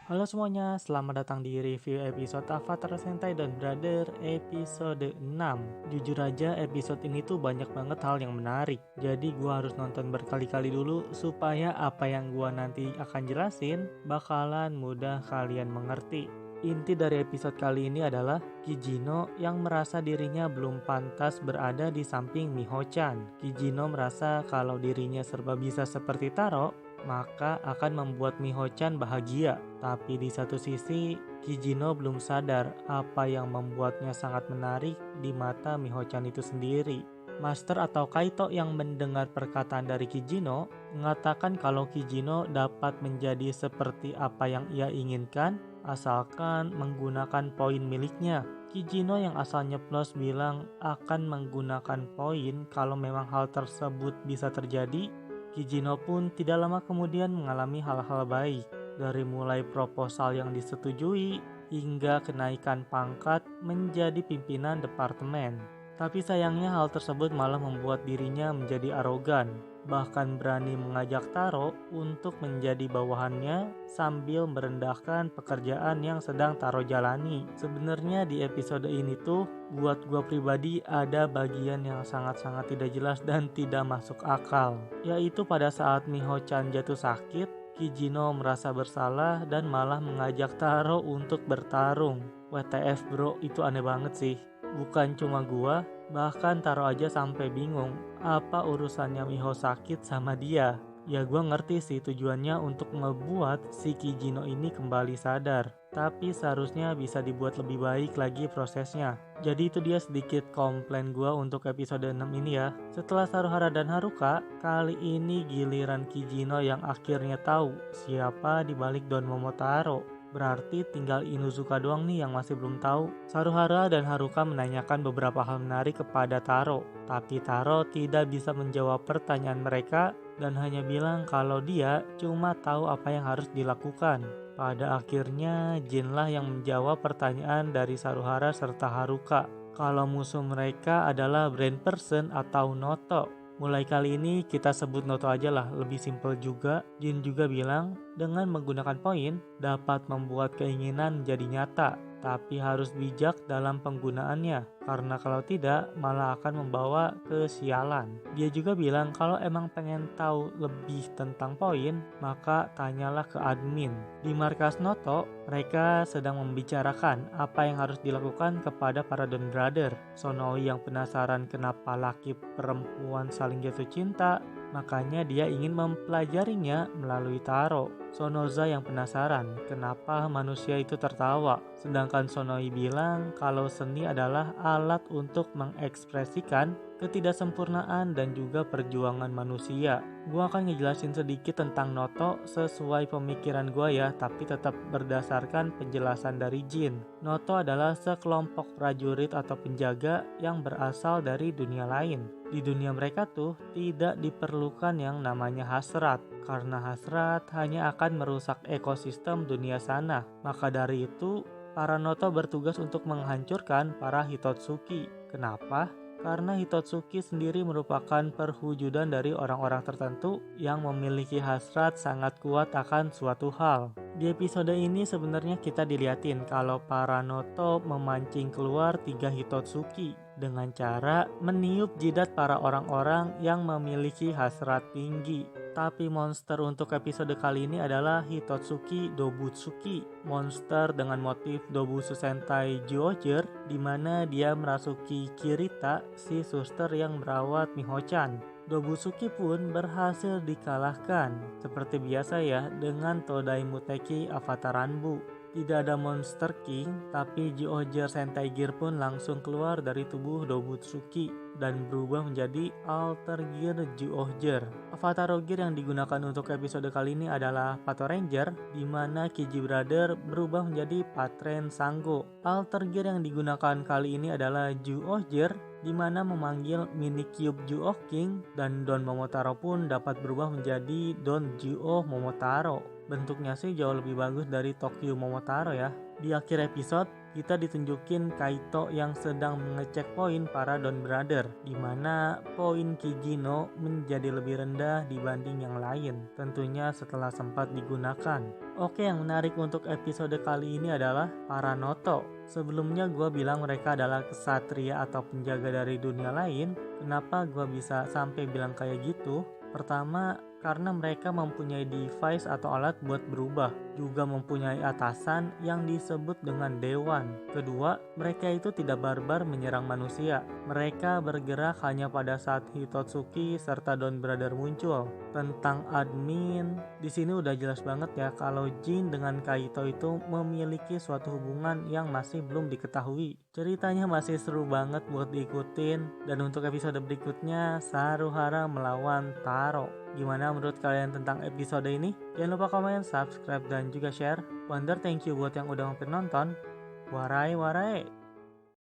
Halo semuanya, selamat datang di review episode Avatar Sentai dan Brother episode 6. Jujur aja episode ini tuh banyak banget hal yang menarik. Jadi gua harus nonton berkali-kali dulu supaya apa yang gua nanti akan jelasin bakalan mudah kalian mengerti. Inti dari episode kali ini adalah Kijino yang merasa dirinya belum pantas berada di samping Miho-chan. Kijino merasa kalau dirinya serba bisa seperti Taro, maka akan membuat Miho-chan bahagia. Tapi di satu sisi, Kijino belum sadar apa yang membuatnya sangat menarik di mata Miho-chan itu sendiri. Master atau Kaito yang mendengar perkataan dari Kijino mengatakan kalau Kijino dapat menjadi seperti apa yang ia inginkan asalkan menggunakan poin miliknya. Kijino yang asalnya plus bilang akan menggunakan poin kalau memang hal tersebut bisa terjadi. Kijino pun tidak lama kemudian mengalami hal-hal baik, dari mulai proposal yang disetujui hingga kenaikan pangkat menjadi pimpinan departemen. Tapi sayangnya hal tersebut malah membuat dirinya menjadi arogan, bahkan berani mengajak Taro untuk menjadi bawahannya sambil merendahkan pekerjaan yang sedang Taro jalani. Sebenarnya di episode ini tuh buat gua pribadi ada bagian yang sangat-sangat tidak jelas dan tidak masuk akal, yaitu pada saat Miho-chan jatuh sakit, Kijino merasa bersalah dan malah mengajak Taro untuk bertarung. WTF bro, itu aneh banget sih. Bukan cuma gua, bahkan Taro aja sampai bingung apa urusannya Miho sakit sama dia. Ya gua ngerti sih tujuannya untuk ngebuat si Kijino ini kembali sadar, tapi seharusnya bisa dibuat lebih baik lagi prosesnya. Jadi itu dia sedikit komplain gua untuk episode 6 ini ya. Setelah Saruhara dan Haruka, kali ini giliran Kijino yang akhirnya tahu siapa di balik Don Momotaro. Berarti tinggal Inuzuka doang nih yang masih belum tahu. Saruhara dan Haruka menanyakan beberapa hal menarik kepada Taro, tapi Taro tidak bisa menjawab pertanyaan mereka dan hanya bilang kalau dia cuma tahu apa yang harus dilakukan. Pada akhirnya, Jinlah yang menjawab pertanyaan dari Saruhara serta Haruka. Kalau musuh mereka adalah Brain Person atau Noto. Mulai kali ini kita sebut Noto aja lah, lebih simpel juga. Jin juga bilang dengan menggunakan poin dapat membuat keinginan jadi nyata, tapi harus bijak dalam penggunaannya, karena kalau tidak malah akan membawa kesialan. Dia juga bilang kalau emang pengen tahu lebih tentang poin, maka tanyalah ke admin. Di markas Noto, mereka sedang membicarakan apa yang harus dilakukan kepada para Don Brother. Sonoi yang penasaran kenapa laki perempuan saling jatuh cinta, makanya dia ingin mempelajarinya melalui Taro. Sonoza yang penasaran kenapa manusia itu tertawa, sedangkan Sonoi bilang kalau seni adalah alat untuk mengekspresikan ketidaksempurnaan dan juga perjuangan manusia. Gua akan ngejelasin sedikit tentang Noto sesuai pemikiran gua ya, tapi tetap berdasarkan penjelasan dari Jin. Noto adalah sekelompok prajurit atau penjaga yang berasal dari dunia lain. Di dunia mereka tuh tidak diperlukan yang namanya hasrat, karena hasrat hanya akan merusak ekosistem dunia sana. Maka dari itu, para Noto bertugas untuk menghancurkan para Hitotsuki. Kenapa? Karena Hitotsuki sendiri merupakan perwujudan dari orang-orang tertentu yang memiliki hasrat sangat kuat akan suatu hal. Di episode ini sebenarnya kita dilihatin kalau para Noto memancing keluar 3 Hitotsuki dengan cara meniup jidat para orang-orang yang memiliki hasrat tinggi. Tapi monster untuk episode kali ini adalah Hitotsuki Dobutsuki, monster dengan motif Dobusu Sentai Zyuohger, di mana dia merasuki Kirita, si suster yang merawat Miho-chan. Dobutsuki pun berhasil dikalahkan, seperti biasa ya, dengan Todai Muteki Avatar Ranbu. Tidak ada Monster King, tapi Zyuohger Sentai Gear pun langsung keluar dari tubuh Dobutsuki dan berubah menjadi Alter Gear Zyuohger. Avatar Gear yang digunakan untuk episode kali ini adalah Pato Ranger, di mana Kiji Brother berubah menjadi Patren Sango. Alter Gear yang digunakan kali ini adalah Zyuohger, di mana memanggil Mini Cube Zyuoh King, dan Don Momotaro pun dapat berubah menjadi Don Zyuoh Momotaro. Bentuknya sih jauh lebih bagus dari Tokyo Momotaro ya. Di akhir episode, kita ditunjukin Kaito yang sedang mengecek poin para Don Brother, di mana poin Kijino menjadi lebih rendah dibanding yang lain, tentunya setelah sempat digunakan. Oke, yang menarik untuk episode kali ini adalah para Noto. Sebelumnya gue bilang mereka adalah kesatria atau penjaga dari dunia lain. Kenapa gue bisa sampai bilang kayak gitu? Pertama, karena mereka mempunyai device atau alat buat berubah, juga mempunyai atasan yang disebut dengan dewan. Kedua, mereka itu tidak barbar menyerang manusia. Mereka bergerak hanya pada saat Hitotsuki serta Don Brother muncul. Tentang admin, di sini udah jelas banget ya kalau Jin dengan Kaito itu memiliki suatu hubungan yang masih belum diketahui. Ceritanya masih seru banget buat diikutin, dan untuk episode berikutnya Saruhara melawan Taro. Gimana menurut kalian tentang episode ini? Jangan lupa komen, subscribe, dan juga share. Wonder thank you buat yang udah mampir nonton. Warai warai.